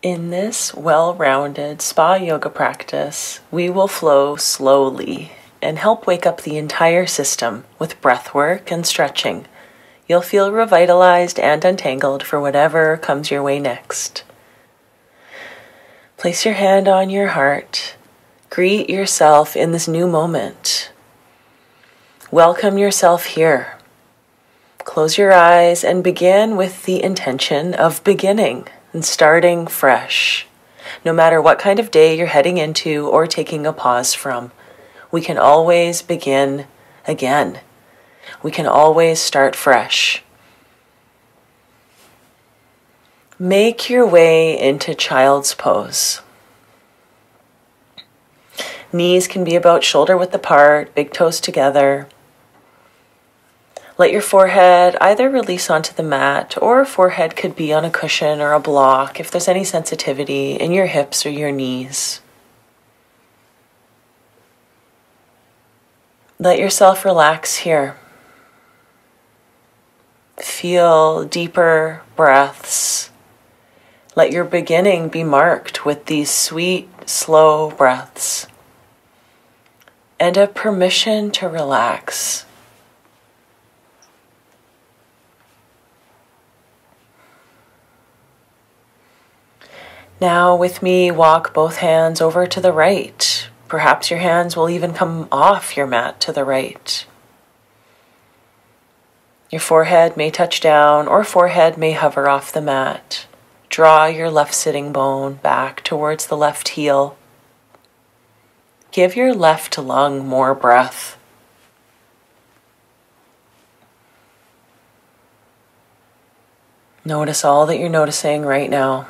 In this well-rounded spa yoga practice, we will flow slowly and help wake up the entire system with breath work and stretching. You'll feel revitalized and untangled for whatever comes your way next. Place your hand on your heart. Greet yourself in this new moment. Welcome yourself here. Close your eyes and begin with the intention of beginning and starting fresh. No matter what kind of day you're heading into or taking a pause from, we can always begin again. We can always start fresh. Make your way into child's pose. Knees can be about shoulder width apart, big toes together. Let your forehead either release onto the mat, or forehead could be on a cushion or a block if there's any sensitivity in your hips or your knees. Let yourself relax here. Feel deeper breaths. Let your beginning be marked with these sweet, slow breaths and a permission to relax. Now with me, walk both hands over to the right. Perhaps your hands will even come off your mat to the right. Your forehead may touch down or forehead may hover off the mat. Draw your left sitting bone back towards the left heel. Give your left lung more breath. Notice all that you're noticing right now,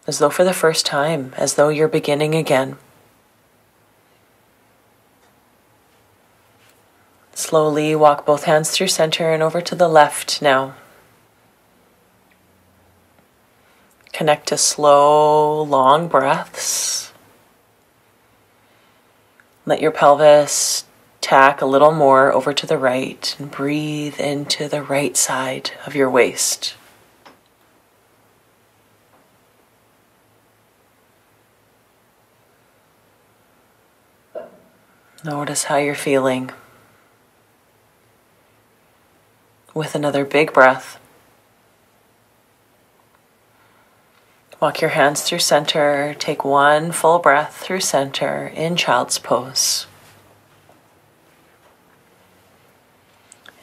as though for the first time, as though you're beginning again. Slowly walk both hands through center and over to the left now. Connect to slow, long breaths. Let your pelvis tack a little more over to the right and breathe into the right side of your waist. Notice how you're feeling. With another big breath. Walk your hands through center. Take one full breath through center in child's pose.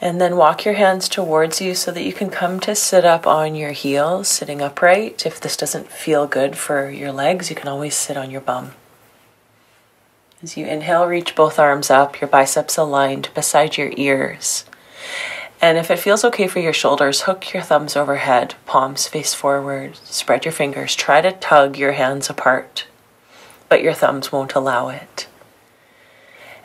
And then walk your hands towards you so that you can come to sit up on your heels, sitting upright. If this doesn't feel good for your legs, you can always sit on your bum. As you inhale, reach both arms up, your biceps aligned beside your ears. And if it feels okay for your shoulders, hook your thumbs overhead, palms face forward, spread your fingers. Try to tug your hands apart, but your thumbs won't allow it.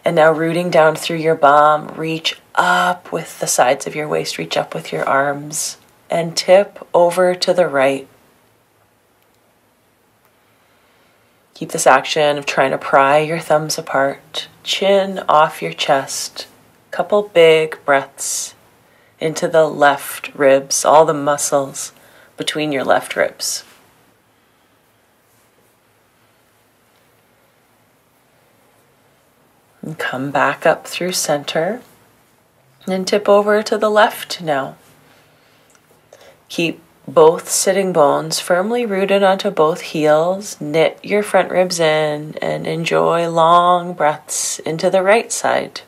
And now rooting down through your bum, reach up with the sides of your waist, reach up with your arms, and tip over to the right. Keep this action of trying to pry your thumbs apart, chin off your chest, couple big breaths into the left ribs, all the muscles between your left ribs. And come back up through center and tip over to the left now. Keep both sitting bones firmly rooted onto both heels. Knit your front ribs in and enjoy long breaths into the right side.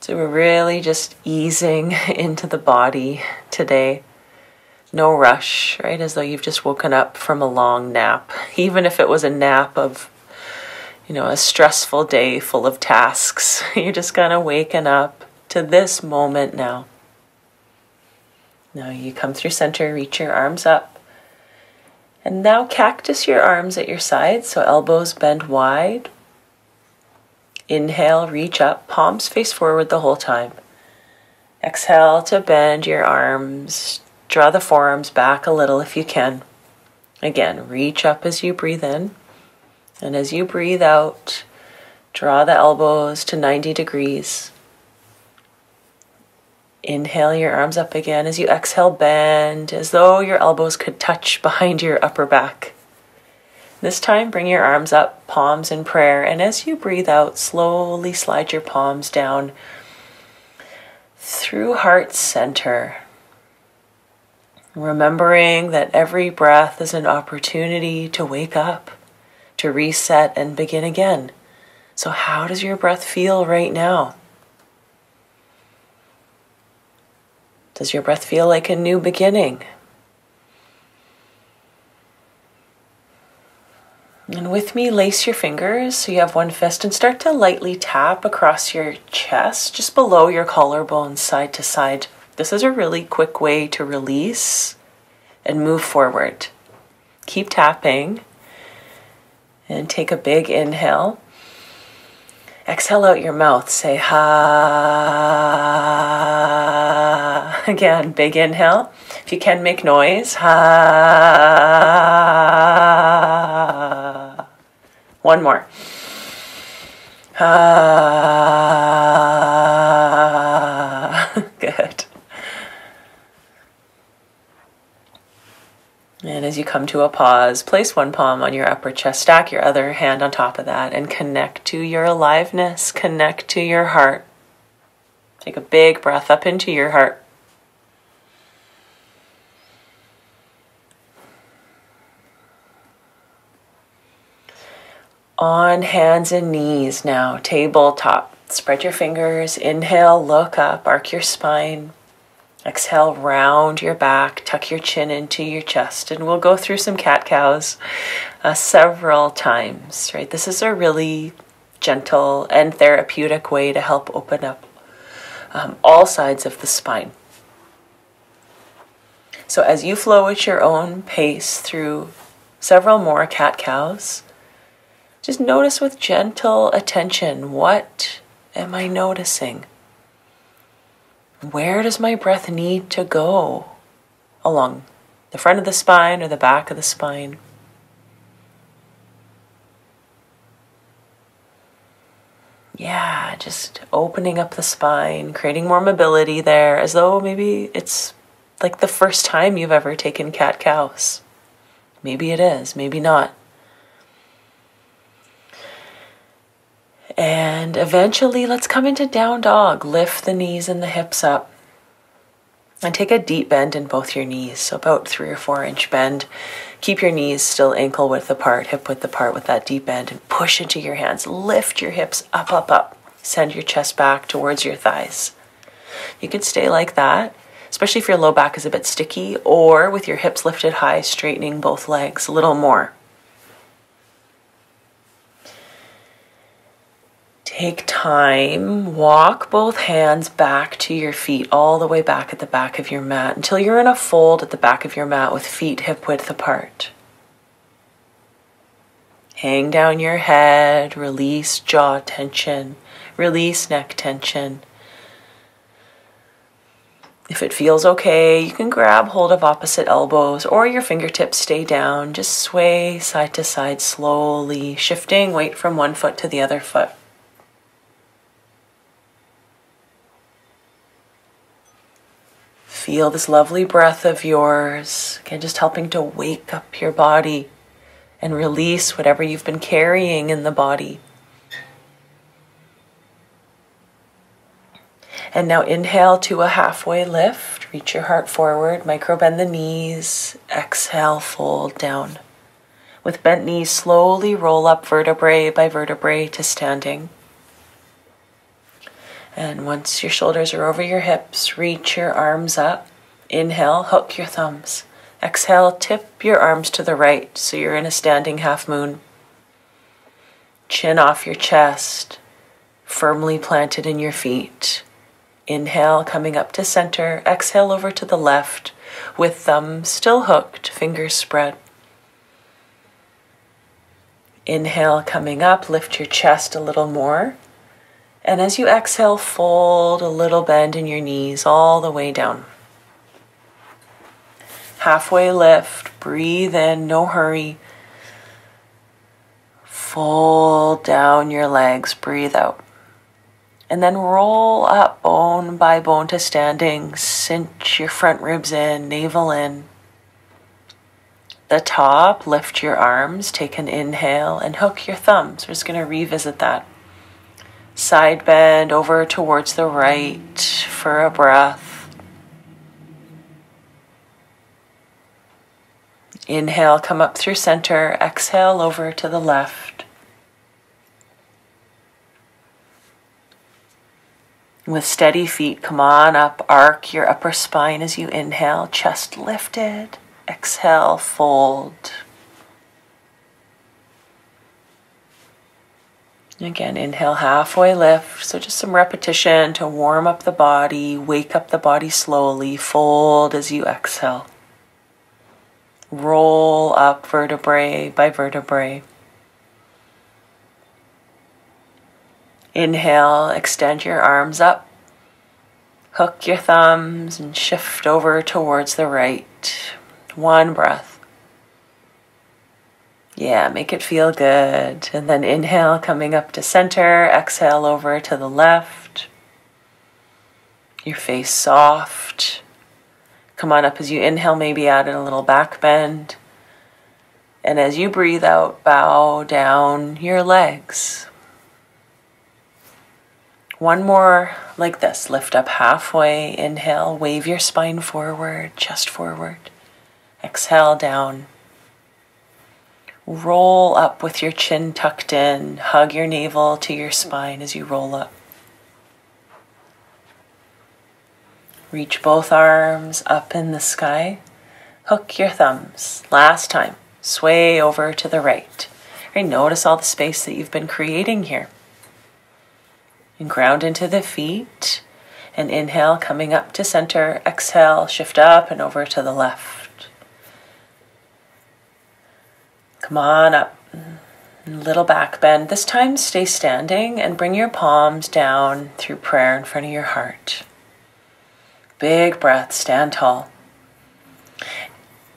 So we're really just easing into the body today. No rush, right? As though you've just woken up from a long nap. Even if it was a nap of, a stressful day full of tasks. You're just kind of waking up to this moment now. Now you come through center, reach your arms up. And now cactus your arms at your sides, so elbows bend wide. Inhale, reach up, palms face forward the whole time. Exhale to bend your arms. Draw the forearms back a little if you can. Again, reach up as you breathe in. And as you breathe out, – 'Draw the elbows to 90 degrees. – 'Draw the forearms back a little if you can. Again, reach up as you breathe in. And as you breathe out, – 'Draw the elbows to 90 degrees. – 'Draw the forearms back a little if you can. Again, reach up as you breathe in. And as you breathe out, – 'Draw the elbows to 90 degrees. Inhale your arms up again. As you exhale, bend as though your elbows could touch behind your upper back. This time, bring your arms up, palms in prayer, and as you breathe out, slowly slide your palms down through heart center. Remembering that every breath is an opportunity to wake up, to reset and begin again. So how does your breath feel right now? Does your breath feel like a new beginning? And with me, lace your fingers so you have one fist and start to lightly tap across your chest, just below your collarbone, side to side. This is a really quick way to release and move forward. Keep tapping and take a big inhale. Exhale out your mouth, say ha. Again, big inhale. If you can, make noise, ha. One more. Ha. Good. And as you come to a pause, place one palm on your upper chest, stack your other hand on top of that, and connect to your aliveness, connect to your heart. Take a big breath up into your heart. On hands and knees now, tabletop. Spread your fingers, inhale, look up, arc your spine. Exhale, round your back, tuck your chin into your chest, and we'll go through some cat-cows several times, right? This is a really gentle and therapeutic way to help open up all sides of the spine. So as you flow at your own pace through several more cat-cows, just notice with gentle attention, what am I noticing? Where does my breath need to go? Along the front of the spine or the back of the spine? Yeah, just opening up the spine, creating more mobility there, as though maybe it's like the first time you've ever taken cat-cows. Maybe it is, maybe not. And eventually, let's come into down dog. Lift the knees and the hips up. And take a deep bend in both your knees, so about 3 or 4 inch bend. Keep your knees still ankle width apart, hip width apart with that deep bend, and push into your hands. Lift your hips up, up, up. Send your chest back towards your thighs. You could stay like that, especially if your low back is a bit sticky, or with your hips lifted high, straightening both legs a little more. Take time, walk both hands back to your feet, all the way back at the back of your mat, until you're in a fold at the back of your mat with feet hip width apart. Hang down your head, release jaw tension, release neck tension. If it feels okay, you can grab hold of opposite elbows or your fingertips stay down. Just sway side to side slowly, shifting weight from one foot to the other foot. Feel this lovely breath of yours, again, just helping to wake up your body and release whatever you've been carrying in the body. And now inhale to a halfway lift, reach your heart forward, micro bend the knees, exhale, fold down. With bent knees, slowly roll up vertebrae by vertebrae to standing. And once your shoulders are over your hips, reach your arms up. Inhale, hook your thumbs. Exhale, tip your arms to the right so you're in a standing half moon. Chin off your chest, firmly planted in your feet. Inhale, coming up to center. Exhale over to the left with thumbs still hooked, fingers spread. Inhale, coming up, lift your chest a little more. And as you exhale, fold a little bend in your knees all the way down. Halfway lift, breathe in, no hurry. Fold down your legs, breathe out. And then roll up bone by bone to standing. Cinch your front ribs in, navel in. The top, lift your arms, take an inhale and hook your thumbs. We're just going to revisit that. Side bend over towards the right for a breath. Inhale, come up through center. Exhale over to the left. With steady feet, come on up. Arc your upper spine as you inhale. Chest lifted. Exhale, fold. Again, inhale, halfway lift. So just some repetition to warm up the body, wake up the body slowly. Fold as you exhale. Roll up vertebrae by vertebrae. Inhale, extend your arms up. Hook your thumbs and shift over towards the right. One breath. Yeah, make it feel good. And then inhale, coming up to center. Exhale over to the left. Your face soft. Come on up as you inhale, maybe add in a little back bend. And as you breathe out, bow down your legs. One more like this. Lift up halfway. Inhale, wave your spine forward, chest forward. Exhale down. Roll up with your chin tucked in. Hug your navel to your spine as you roll up. Reach both arms up in the sky. Hook your thumbs. Last time. Sway over to the right. Right, notice all the space that you've been creating here. And ground into the feet. And inhale, coming up to center. Exhale, shift up and over to the left. Come on up. Little back bend. This time stay standing and bring your palms down through prayer in front of your heart. Big breath, stand tall.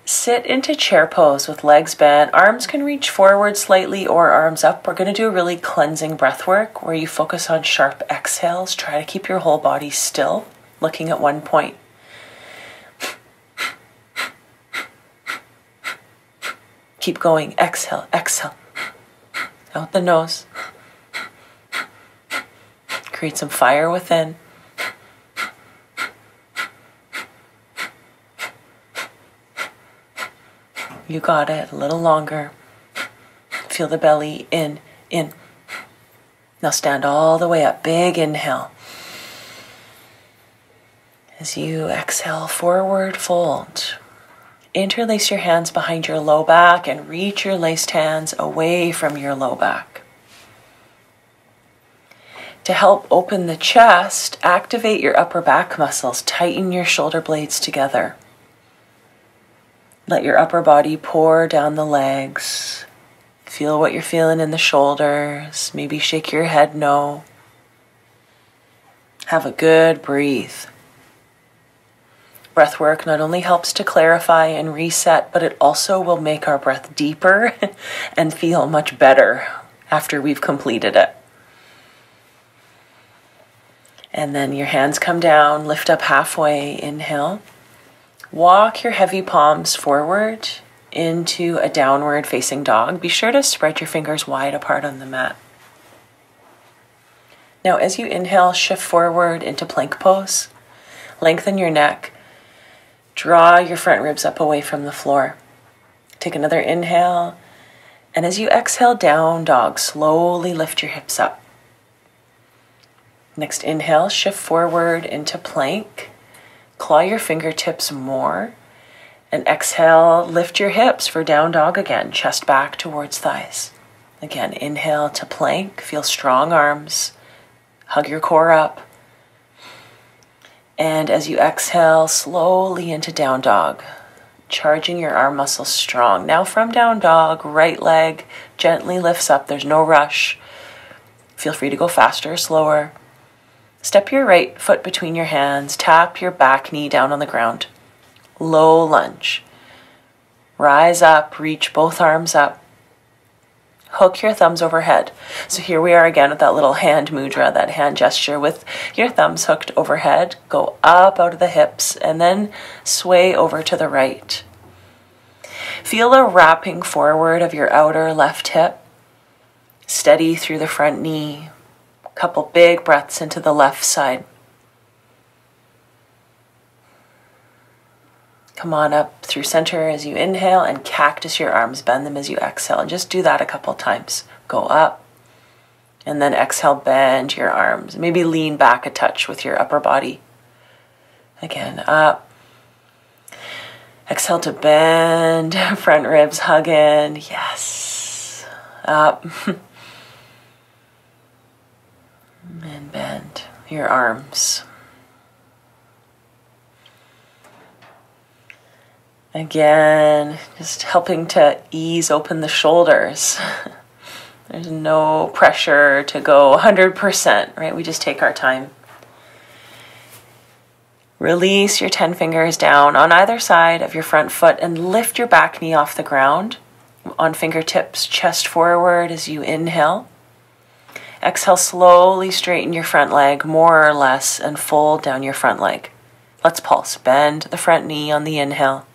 Sit into chair pose with legs bent. Arms can reach forward slightly or arms up. We're going to do a really cleansing breath work where you focus on sharp exhales. Try to keep your whole body still, looking at one point. Keep going. Exhale, exhale. Out the nose. Create some fire within. You got it. A little longer. Feel the belly in, in. Now stand all the way up. Big inhale. As you exhale, forward fold. Interlace your hands behind your low back and reach your laced hands away from your low back. To help open the chest, activate your upper back muscles. Tighten your shoulder blades together. Let your upper body pour down the legs. Feel what you're feeling in the shoulders. Maybe shake your head no. Have a good breathe. Breath work not only helps to clarify and reset, but it also will make our breath deeper and feel much better after we've completed it. And then your hands come down, lift up halfway, inhale. Walk your heavy palms forward into a downward facing dog. Be sure to spread your fingers wide apart on the mat. Now as you inhale, shift forward into plank pose. Lengthen your neck. Draw your front ribs up away from the floor. Take another inhale. And as you exhale, down dog, slowly lift your hips up. Next inhale, shift forward into plank. Claw your fingertips more. And exhale, lift your hips for down dog again. Chest back towards thighs. Again, inhale to plank. Feel strong arms. Hug your core up. And as you exhale, slowly into down dog, charging your arm muscles strong. Now from down dog, right leg gently lifts up. There's no rush. Feel free to go faster or slower. Step your right foot between your hands. Tap your back knee down on the ground. Low lunge. Rise up, reach both arms up. Hook your thumbs overhead. So here we are again with that little hand mudra, that hand gesture with your thumbs hooked overhead. Go up out of the hips and then sway over to the right. Feel a wrapping forward of your outer left hip. Steady through the front knee. A couple big breaths into the left side. Come on up through center as you inhale and cactus your arms. Bend them as you exhale. And just do that a couple times. Go up and then exhale, bend your arms. Maybe lean back a touch with your upper body. Again, up. Exhale to bend, front ribs hug in. Yes. Up. And bend your arms. Again, just helping to ease open the shoulders. There's no pressure to go 100%, right? We just take our time. Release your 10 fingers down on either side of your front foot and lift your back knee off the ground. On fingertips, chest forward as you inhale. Exhale, slowly straighten your front leg more or less and fold down your front leg. Let's pulse. Bend the front knee on the inhale.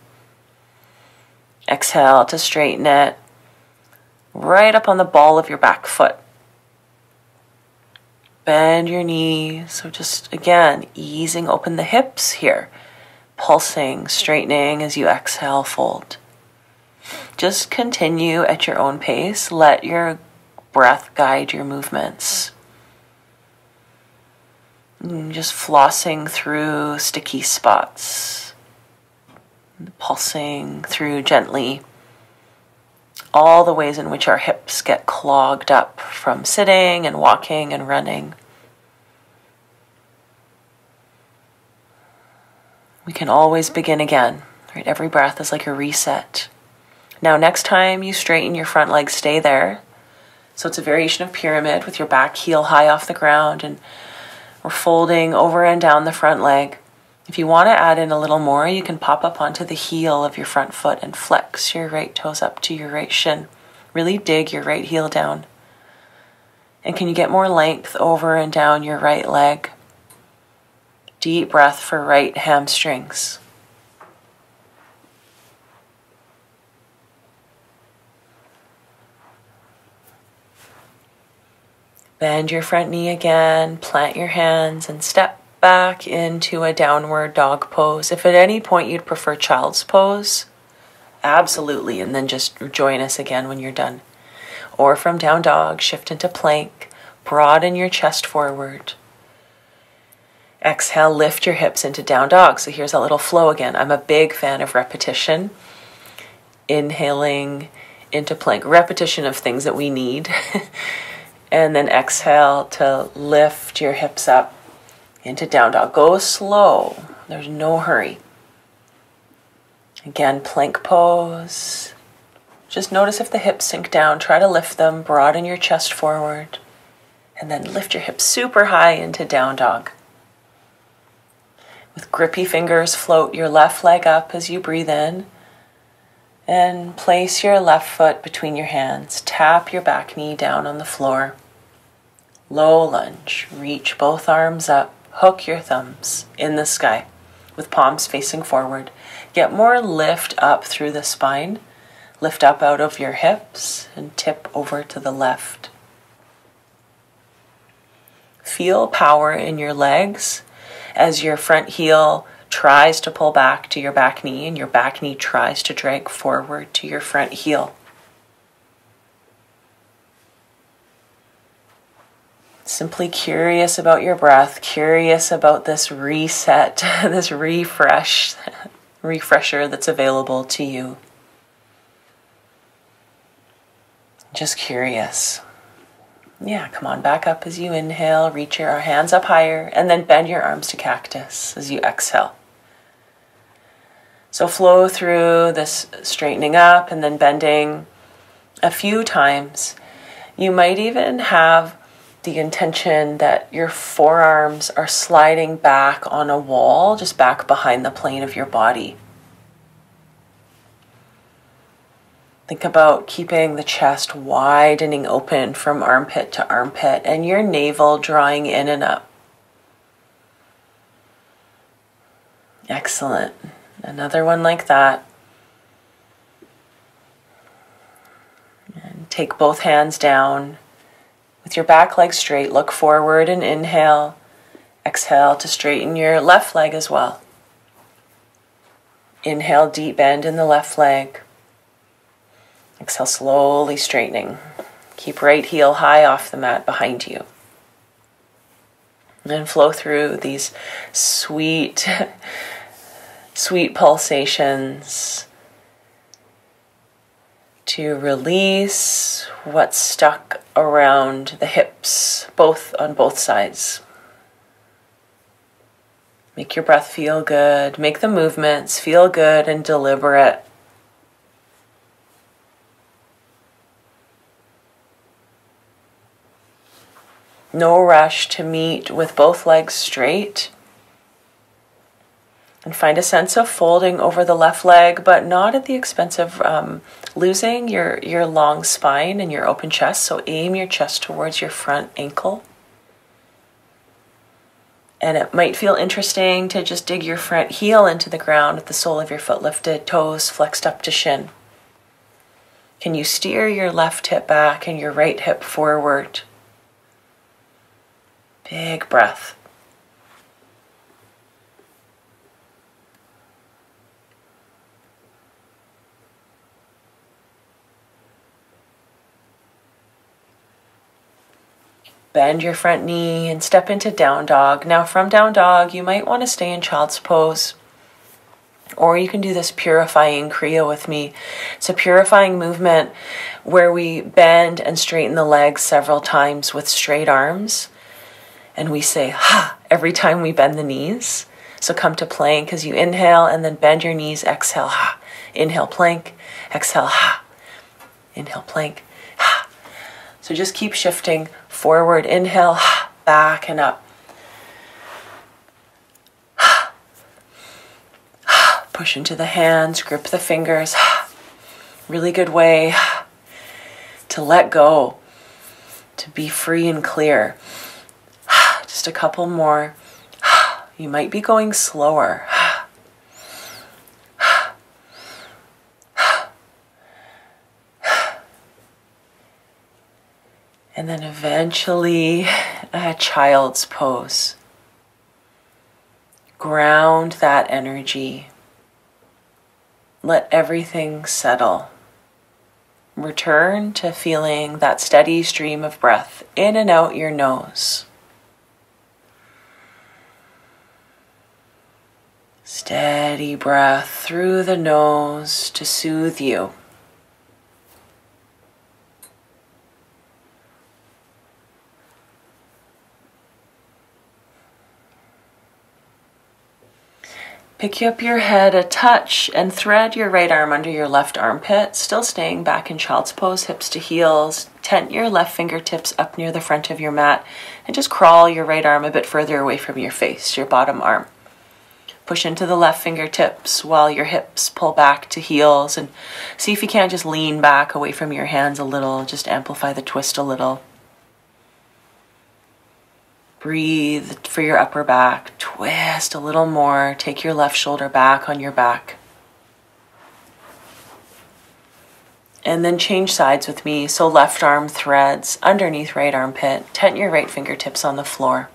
Exhale to straighten it right up on the ball of your back foot. Bend your knee. So just again, easing open the hips here. Pulsing, straightening as you exhale, fold. Just continue at your own pace. Let your breath guide your movements. And just flossing through sticky spots. Pulsing through gently all the ways in which our hips get clogged up from sitting and walking and running. We can always begin again, right? Every breath is like a reset. Now, next time you straighten your front leg, stay there. So it's a variation of pyramid with your back heel high off the ground, and we're folding over and down the front leg. If you want to add in a little more, you can pop up onto the heel of your front foot and flex your right toes up to your right shin. Really dig your right heel down. And can you get more length over and down your right leg? Deep breath for right hamstrings. Bend your front knee again, plant your hands, and step back into a downward dog pose. If at any point you'd prefer child's pose, absolutely, and then just join us again when you're done. Or from down dog, shift into plank, broaden your chest forward. Exhale, lift your hips into down dog. So here's a little flow again. I'm a big fan of repetition. Inhaling into plank, repetition of things that we need. And then exhale to lift your hips up into down dog. Go slow. There's no hurry. Again, plank pose. Just notice if the hips sink down. Try to lift them. Broaden your chest forward. And then lift your hips super high into down dog. With grippy fingers, float your left leg up as you breathe in. And place your left foot between your hands. Tap your back knee down on the floor. Low lunge. Reach both arms up. Hook your thumbs in the sky with palms facing forward. Get more lift up through the spine. Lift up out of your hips and tip over to the left. Feel power in your legs as your front heel tries to pull back to your back knee and your back knee tries to drag forward to your front heel. Simply curious about your breath, curious about this reset, this refresher that's available to you. Just curious. Yeah, come on, back up as you inhale, reach your hands up higher, and then bend your arms to cactus as you exhale. So flow through this straightening up and then bending a few times. You might even have the intention that your forearms are sliding back on a wall, just back behind the plane of your body. Think about keeping the chest widening open from armpit to armpit and your navel drawing in and up. Excellent. Another one like that. And take both hands down. With your back leg straight, look forward and inhale. Exhale to straighten your left leg as well. Inhale, deep bend in the left leg. Exhale, slowly straightening. Keep right heel high off the mat behind you. And flow through these sweet, sweet pulsations to release what's stuck around the hips, on both sides. Make your breath feel good. Make the movements feel good and deliberate. No rush to meet with both legs straight. And find a sense of folding over the left leg, but not at the expense of losing your long spine and your open chest. So aim your chest towards your front ankle. And it might feel interesting to just dig your front heel into the ground with the sole of your foot lifted, toes flexed up to shin. Can you steer your left hip back and your right hip forward? Big breath. Bend your front knee and step into down dog. Now from down dog, you might want to stay in child's pose. Or you can do this purifying Kriya with me. It's a purifying movement where we bend and straighten the legs several times with straight arms. And we say, ha, every time we bend the knees. So come to plank as you inhale and then bend your knees, exhale, ha. Inhale, plank, exhale, ha. Inhale, plank, ha. So just keep shifting forward, inhale, ha, back and up. Ha. Ha. Push into the hands, grip the fingers. Ha. Really good way to let go, to be free and clear. Just a couple more. You might be going slower. And then eventually a child's pose. Ground that energy. Let everything settle. Return to feeling that steady stream of breath in and out your nose. Steady breath through the nose to soothe you. Pick up your head a touch and thread your right arm under your left armpit, still staying back in child's pose, hips to heels. Tent your left fingertips up near the front of your mat and just crawl your right arm a bit further away from your face, your bottom arm. Push into the left fingertips while your hips pull back to heels, and see if you can't just lean back away from your hands a little, just amplify the twist a little. Breathe for your upper back, twist a little more, take your left shoulder back on your back. And then change sides with me, so left arm threads underneath right armpit, tent your right fingertips on the floor.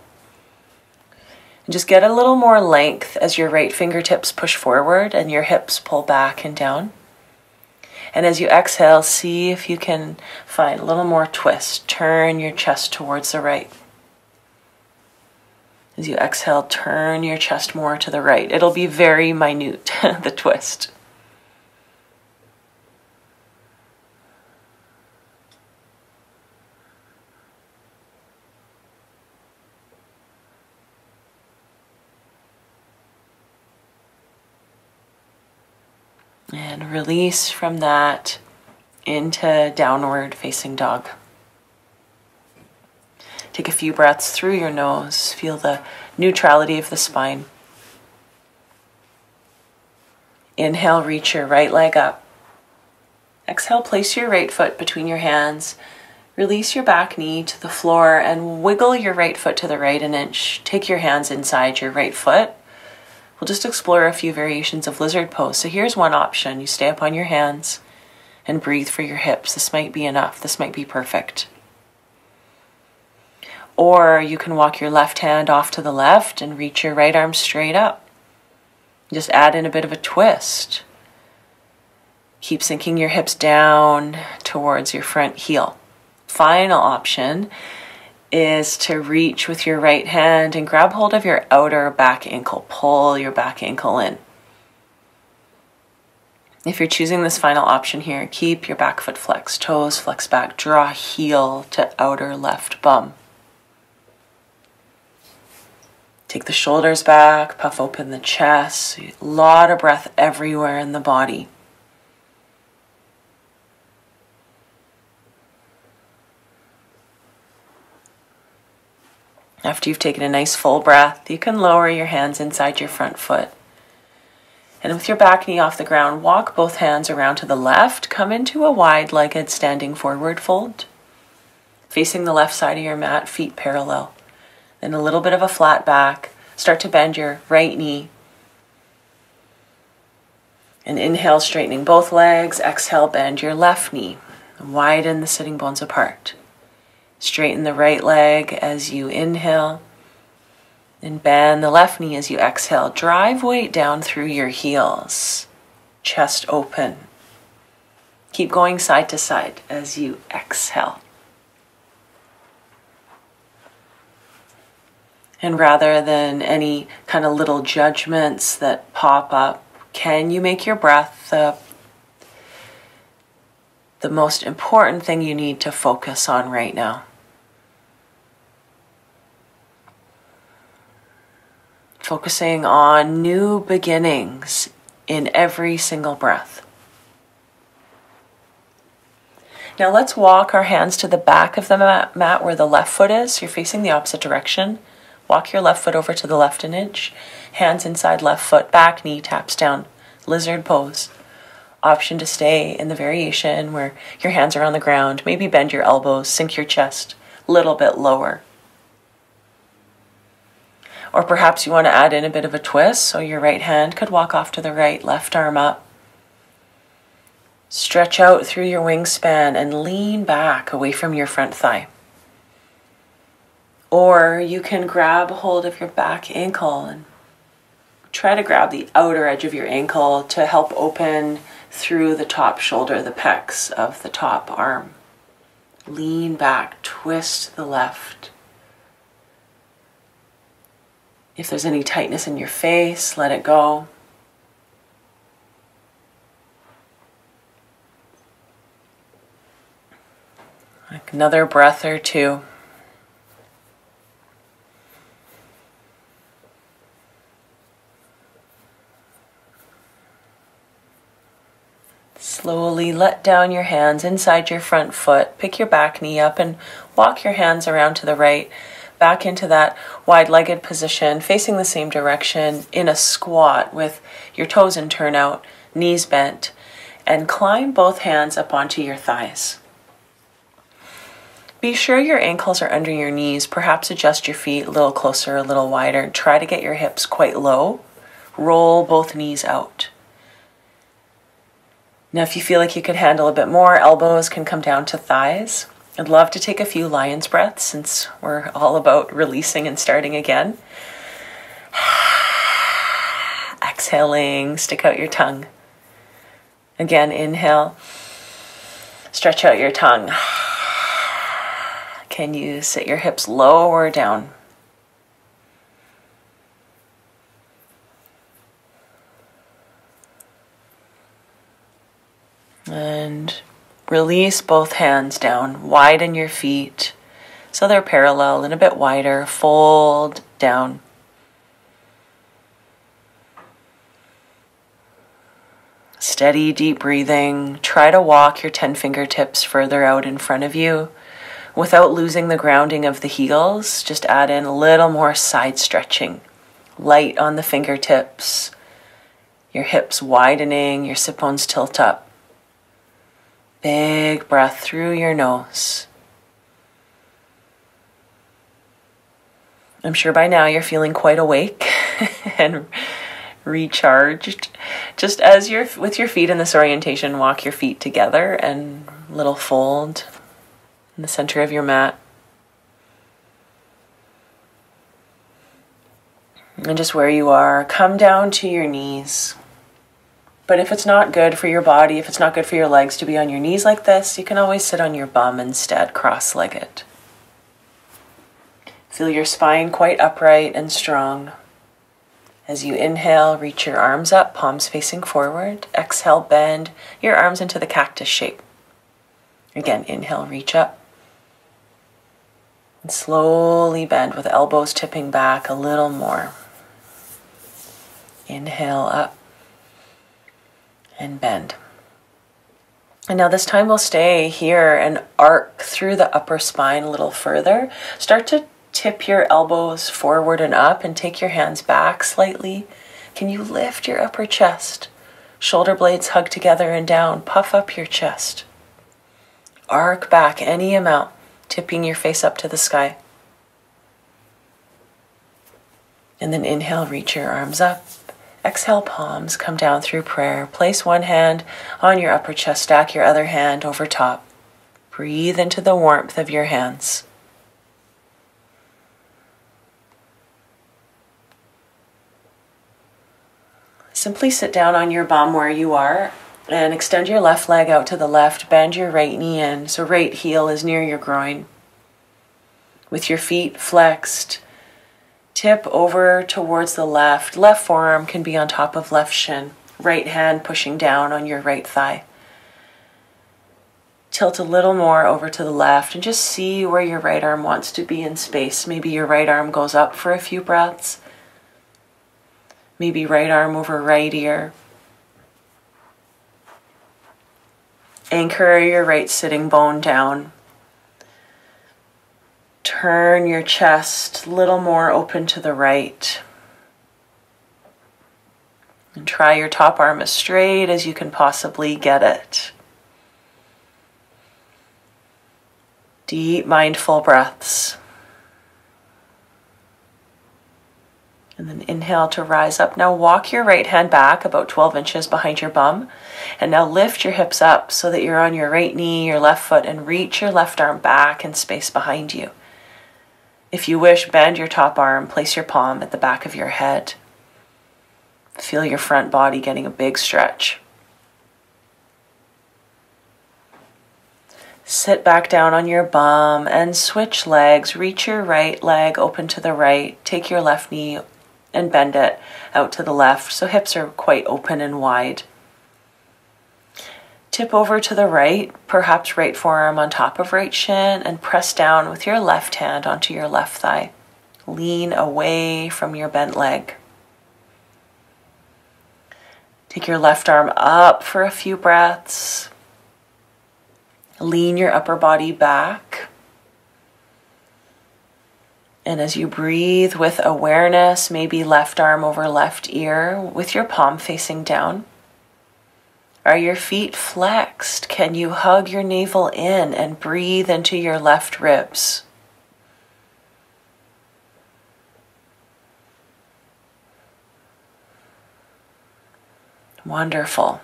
And just get a little more length as your right fingertips push forward and your hips pull back and down. And as you exhale, see if you can find a little more twist. Turn your chest towards the right. As you exhale, turn your chest more to the right. It'll be very minute, the twist. And release from that into downward facing dog. Take a few breaths through your nose. Feel the neutrality of the spine. Inhale, reach your right leg up. Exhale, place your right foot between your hands. Release your back knee to the floor and wiggle your right foot to the right an inch. Take your hands inside your right foot. We'll just explore a few variations of lizard pose. So here's one option. You stay up on your hands and breathe for your hips. This might be enough. This might be perfect. Or you can walk your left hand off to the left and reach your right arm straight up. Just add in a bit of a twist. Keep sinking your hips down towards your front heel. Final option is to reach with your right hand and grab hold of your outer back ankle. Pull your back ankle in. If you're choosing this final option here, keep your back foot flexed, toes flex back, draw heel to outer left bum. Take the shoulders back, puff open the chest. A lot of breath everywhere in the body. After you've taken a nice full breath, you can lower your hands inside your front foot. And with your back knee off the ground, walk both hands around to the left. Come into a wide-legged standing forward fold. Facing the left side of your mat, feet parallel. Then a little bit of a flat back. Start to bend your right knee. And inhale, straightening both legs. Exhale, bend your left knee. Widen the sitting bones apart. Straighten the right leg as you inhale. And bend the left knee as you exhale. Drive weight down through your heels. Chest open. Keep going side to side as you exhale. And rather than any kind of little judgments that pop up, can you make your breath the most important thing you need to focus on right now? Focusing on new beginnings in every single breath. Now let's walk our hands to the back of the mat where the left foot is. You're facing the opposite direction. Walk your left foot over to the left an inch. Hands inside left foot, back knee taps down. Lizard pose. Option to stay in the variation where your hands are on the ground. Maybe bend your elbows, sink your chest a little bit lower. Or perhaps you want to add in a bit of a twist, so your right hand could walk off to the right, left arm up. Stretch out through your wingspan and lean back away from your front thigh. Or you can grab hold of your back ankle and try to grab the outer edge of your ankle to help open through the top shoulder, the pecs of the top arm. Lean back, twist to the left. If there's any tightness in your face, let it go. Another breath or two. Slowly let down your hands inside your front foot. Pick your back knee up and walk your hands around to the right. Back into that wide-legged position, facing the same direction in a squat with your toes in turnout, knees bent, and climb both hands up onto your thighs. Be sure your ankles are under your knees. Perhaps adjust your feet a little closer, a little wider. Try to get your hips quite low. Roll both knees out. Now, if you feel like you could handle a bit more, elbows can come down to thighs. I'd love to take a few lion's breaths since we're all about releasing and starting again. Exhaling, stick out your tongue. Again, inhale. Stretch out your tongue. Can you sit your hips low or down? And release both hands down. Widen your feet so they're parallel and a bit wider. Fold down. Steady, deep breathing. Try to walk your 10 fingertips further out in front of you without losing the grounding of the heels. Just add in a little more side stretching. Light on the fingertips. Your hips widening, your sit bones tilt up. Big breath through your nose. I'm sure by now you're feeling quite awake and recharged. Just as you're with your feet in this orientation, walk your feet together and little fold in the center of your mat. And just where you are, come down to your knees. But if it's not good for your body, if it's not good for your legs to be on your knees like this, you can always sit on your bum instead, cross-legged. Feel your spine quite upright and strong. As you inhale, reach your arms up, palms facing forward. Exhale, bend your arms into the cactus shape. Again, inhale, reach up. And slowly bend with elbows tipping back a little more. Inhale up and bend. And now this time we'll stay here and arc through the upper spine a little further. Start to tip your elbows forward and up and take your hands back slightly. Can you lift your upper chest? Shoulder blades hug together and down. Puff up your chest. Arc back any amount, tipping your face up to the sky. And then inhale, reach your arms up. Exhale, palms come down through prayer. Place one hand on your upper chest, stack your other hand over top. Breathe into the warmth of your hands. Simply sit down on your bum where you are and extend your left leg out to the left. Bend your right knee in, so right heel is near your groin. With your feet flexed, tip over towards the left. Left forearm can be on top of left shin. Right hand pushing down on your right thigh. Tilt a little more over to the left and just see where your right arm wants to be in space. Maybe your right arm goes up for a few breaths. Maybe right arm over right ear. Anchor your right sitting bone down. Turn your chest a little more open to the right. And try your top arm as straight as you can possibly get it. Deep, mindful breaths. And then inhale to rise up. Now walk your right hand back about 12 inches behind your bum. And now lift your hips up so that you're on your right knee, your left foot, and reach your left arm back in space behind you. If you wish, bend your top arm, place your palm at the back of your head. Feel your front body getting a big stretch. Sit back down on your bum and switch legs. Reach your right leg open to the right. Take your left knee and bend it out to the left, so hips are quite open and wide. Tip over to the right, perhaps right forearm on top of right shin, and press down with your left hand onto your left thigh. Lean away from your bent leg. Take your left arm up for a few breaths. Lean your upper body back. And as you breathe with awareness, maybe left arm over left ear with your palm facing down. Are your feet flexed? Can you hug your navel in and breathe into your left ribs? Wonderful.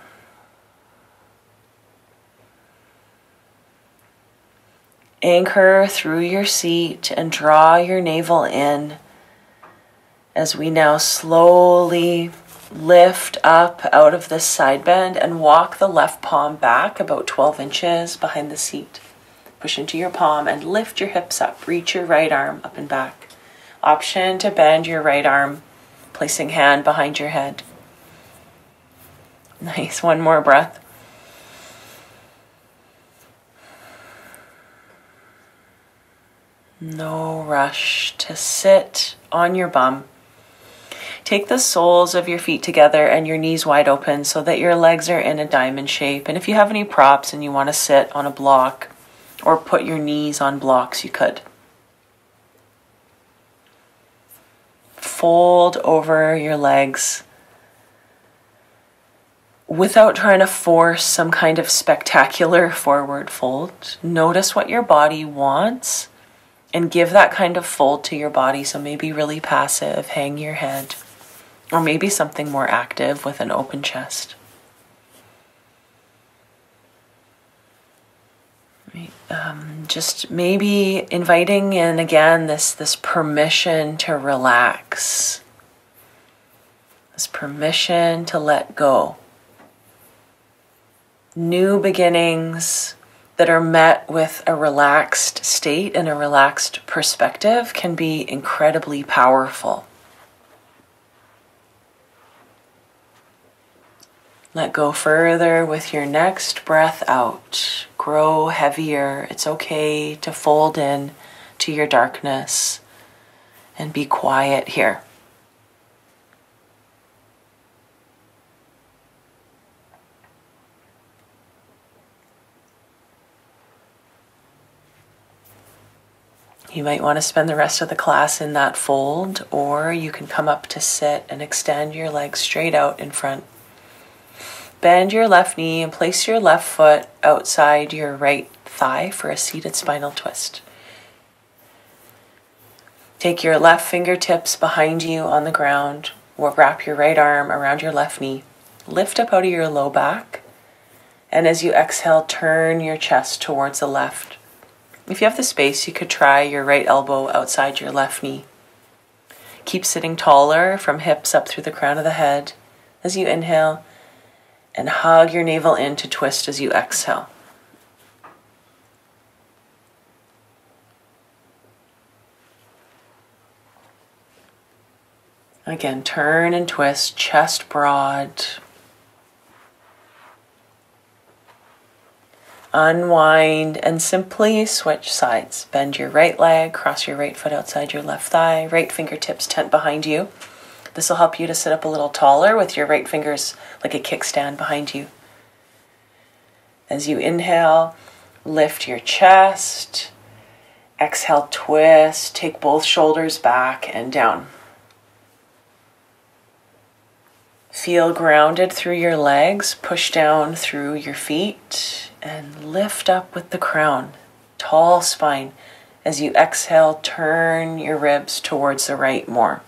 Anchor through your seat and draw your navel in as we now slowly lift up out of this side bend and walk the left palm back about 12 inches behind the seat. Push into your palm and lift your hips up. Reach your right arm up and back. Option to bend your right arm, placing hand behind your head. Nice, one more breath. No rush to sit on your bum. Take the soles of your feet together and your knees wide open so that your legs are in a diamond shape. And if you have any props and you want to sit on a block or put your knees on blocks, you could. Fold over your legs. without trying to force some kind of spectacular forward fold, notice what your body wants and give that kind of fold to your body. So maybe really passive, hang your head, or maybe something more active with an open chest. Right. Just maybe inviting in again this permission to relax, this permission to let go. New beginnings that are met with a relaxed state and a relaxed perspective can be incredibly powerful. Let go further with your next breath out. Grow heavier. It's okay to fold in to your darkness and be quiet here. You might want to spend the rest of the class in that fold, or you can come up to sit and extend your legs straight out in front. Bend your left knee and place your left foot outside your right thigh for a seated spinal twist. Take your left fingertips behind you on the ground, or wrap your right arm around your left knee. Lift up out of your low back, and as you exhale, turn your chest towards the left. If you have the space, you could try your right elbow outside your left knee. Keep sitting taller from hips up through the crown of the head as you inhale, and hug your navel in to twist as you exhale. Again, turn and twist, chest broad. Unwind and simply switch sides. Bend your right leg, cross your right foot outside your left thigh, right fingertips tent behind you. This will help you to sit up a little taller with your right fingers like a kickstand behind you. As you inhale, lift your chest. Exhale, twist. Take both shoulders back and down. Feel grounded through your legs. Push down through your feet and lift up with the crown. Tall spine. As you exhale, turn your ribs towards the right more.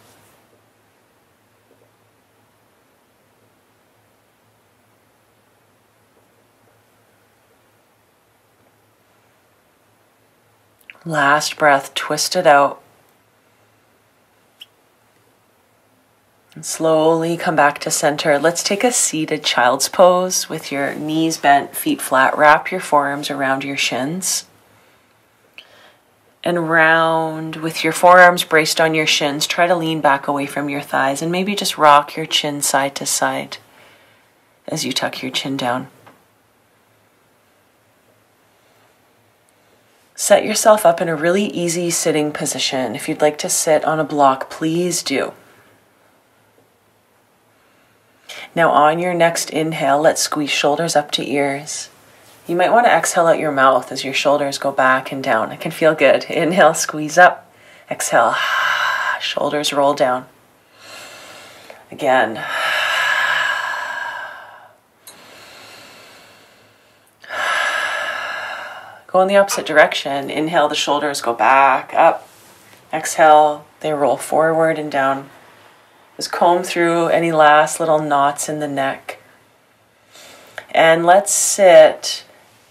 Last breath, twist it out. And slowly come back to center. Let's take a seated child's pose with your knees bent, feet flat. Wrap your forearms around your shins. And round with your forearms braced on your shins. Try to lean back away from your thighs and maybe just rock your chin side to side as you tuck your chin down. Set yourself up in a really easy sitting position. If you'd like to sit on a block, please do. Now on your next inhale, let's squeeze shoulders up to ears. You might want to exhale out your mouth as your shoulders go back and down. It can feel good. Inhale, squeeze up. Exhale, shoulders roll down. Again. Go in the opposite direction. Inhale, the shoulders go back, up. Exhale, they roll forward and down. Just comb through any last little knots in the neck. And let's sit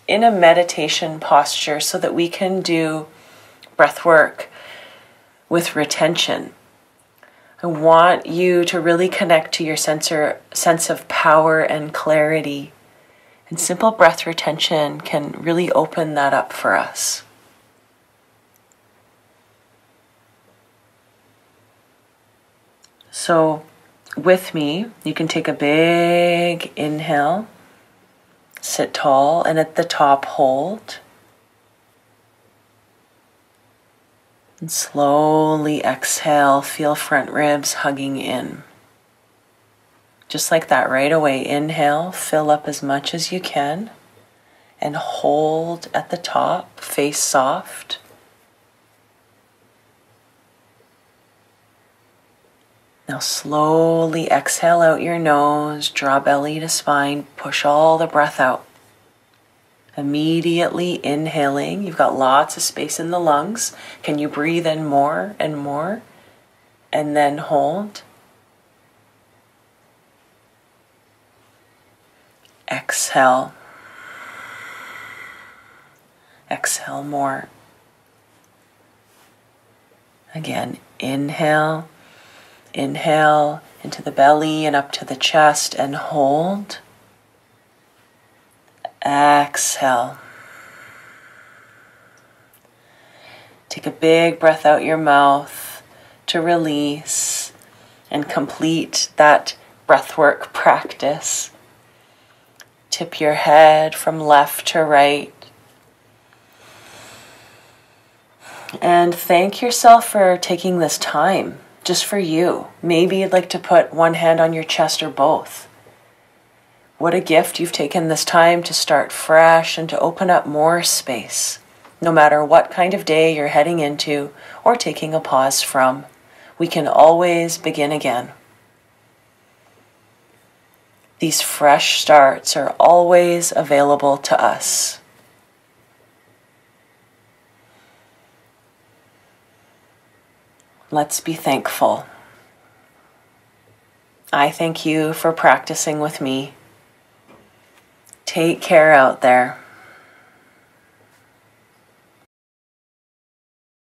in a meditation posture so that we can do breath work with retention. I want you to really connect to your sense of power and clarity. And simple breath retention can really open that up for us. So with me, you can take a big inhale, sit tall, and at the top hold. And slowly exhale, feel front ribs hugging in. Just like that, right away, inhale, fill up as much as you can, and hold at the top, face soft. Now slowly exhale out your nose, draw belly to spine, push all the breath out. Immediately inhaling, you've got lots of space in the lungs. Can you breathe in more and more? And then hold. Exhale. Exhale more. Again, inhale. Inhale into the belly and up to the chest and hold. Exhale. Take a big breath out your mouth to release and complete that breathwork practice. Tip your head from left to right. And thank yourself for taking this time, just for you. Maybe you'd like to put one hand on your chest or both. What a gift you've taken this time to start fresh and to open up more space, no matter what kind of day you're heading into or taking a pause from. We can always begin again. These fresh starts are always available to us. Let's be thankful. I thank you for practicing with me. Take care out there.